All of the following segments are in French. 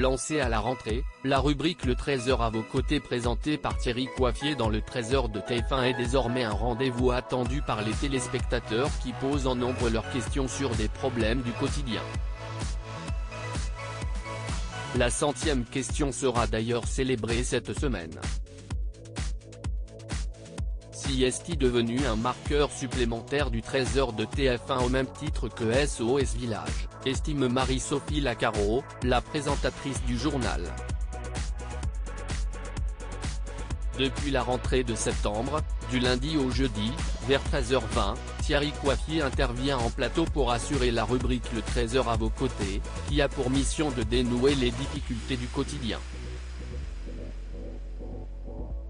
Lancée à la rentrée, la rubrique Le Trésor à vos côtés présentée par Thierry Coiffier dans le Trésor de TF1 est désormais un rendez-vous attendu par les téléspectateurs qui posent en nombre leurs questions sur des problèmes du quotidien. La 100e question sera d'ailleurs célébrée cette semaine. Si est devenu un marqueur supplémentaire du Trésor de TF1 au même titre que SOS Village, estime Marie-Sophie Lacaro, la présentatrice du journal. Depuis la rentrée de septembre, du lundi au jeudi, vers 13h20, Thierry Coiffier intervient en plateau pour assurer la rubrique Le Trésor à vos côtés, qui a pour mission de dénouer les difficultés du quotidien.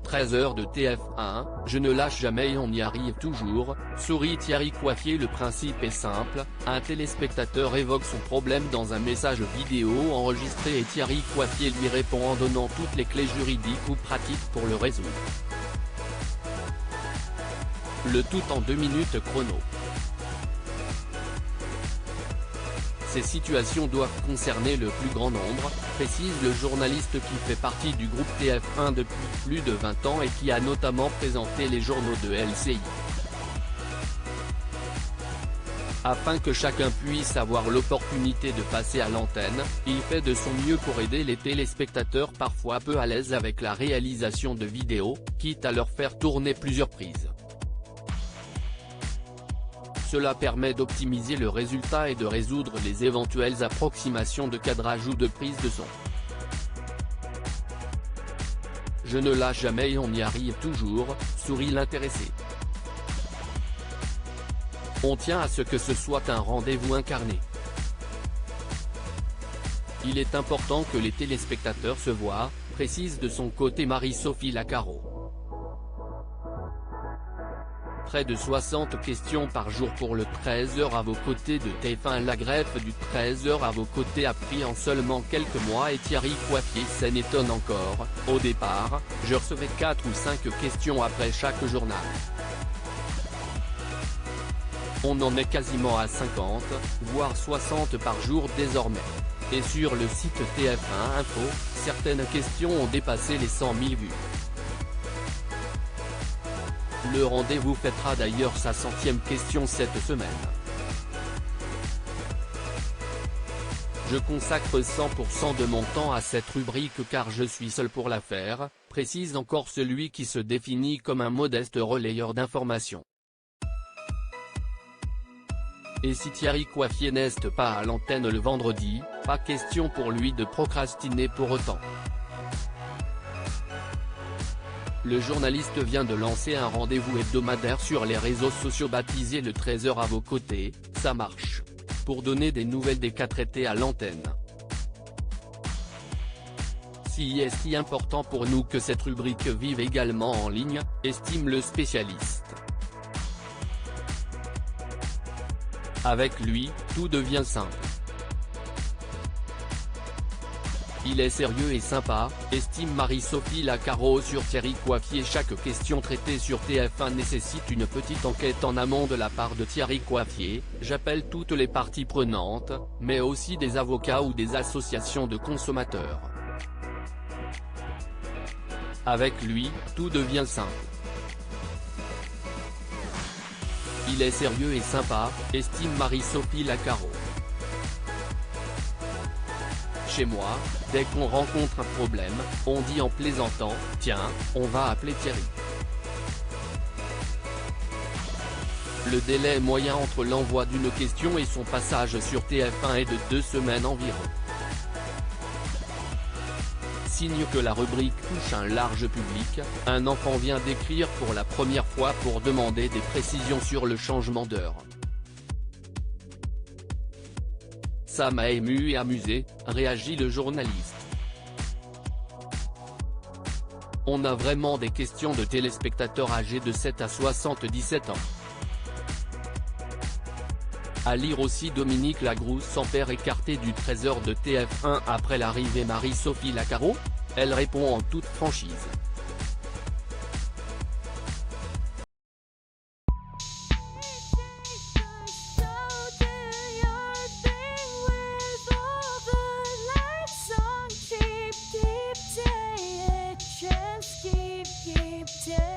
13 heures de TF1, je ne lâche jamais et on y arrive toujours, sourit Thierry Coiffier. Le principe est simple, un téléspectateur évoque son problème dans un message vidéo enregistré et Thierry Coiffier lui répond en donnant toutes les clés juridiques ou pratiques pour le résoudre. Le tout en 2 minutes chrono. Ces situations doivent concerner le plus grand nombre, précise le journaliste qui fait partie du groupe TF1 depuis plus de 20 ans et qui a notamment présenté les journaux de LCI. Afin que chacun puisse avoir l'opportunité de passer à l'antenne, il fait de son mieux pour aider les téléspectateurs parfois peu à l'aise avec la réalisation de vidéos, quitte à leur faire tourner plusieurs prises. Cela permet d'optimiser le résultat et de résoudre les éventuelles approximations de cadrage ou de prise de son. Je ne lâche jamais et on y arrive toujours, sourit l'intéressé. On tient à ce que ce soit un rendez-vous incarné. Il est important que les téléspectateurs se voient, précise de son côté Marie-Sophie Lacaro. Près de 60 questions par jour pour le 13 heures à vos côtés de TF1. La greffe du 13 heures à vos côtés a pris en seulement quelques mois et Thierry Coiffier s'en étonne encore. Au départ, je recevais 4 ou 5 questions après chaque journal. On en est quasiment à 50, voire 60 par jour désormais. Et sur le site TF1 Info, certaines questions ont dépassé les 100 000 vues. Le rendez-vous fêtera d'ailleurs sa 100e question cette semaine. Je consacre 100% de mon temps à cette rubrique car je suis seul pour la faire, précise encore celui qui se définit comme un modeste relayeur d'informations. Et si Thierry Coiffier n'est pas à l'antenne le vendredi, pas question pour lui de procrastiner pour autant. Le journaliste vient de lancer un rendez-vous hebdomadaire sur les réseaux sociaux baptisé Le Trésor à vos côtés, ça marche. Pour donner des nouvelles des cas traités à l'antenne. Si est si important pour nous que cette rubrique vive également en ligne, estime le spécialiste. Avec lui, tout devient simple. Il est sérieux et sympa, estime Marie-Sophie Lacaro sur Thierry Coiffier. Chaque question traitée sur TF1 nécessite une petite enquête en amont de la part de Thierry Coiffier. J'appelle toutes les parties prenantes, mais aussi des avocats ou des associations de consommateurs. Avec lui, tout devient simple. Il est sérieux et sympa, estime Marie-Sophie Lacaro. Chez moi, dès qu'on rencontre un problème, on dit en plaisantant, tiens, on va appeler Thierry. Le délai moyen entre l'envoi d'une question et son passage sur TF1 est de 2 semaines environ. Signe que la rubrique touche un large public, un enfant vient d'écrire pour la première fois pour demander des précisions sur le changement d'heure. Ça m'a ému et amusé, réagit le journaliste. On a vraiment des questions de téléspectateurs âgés de 7 à 77 ans. À lire aussi Dominique Lagrousse sans père écarté du Trésor de TF1 après l'arrivée Marie-Sophie Lacaro. Elle répond en toute franchise. égyptienne.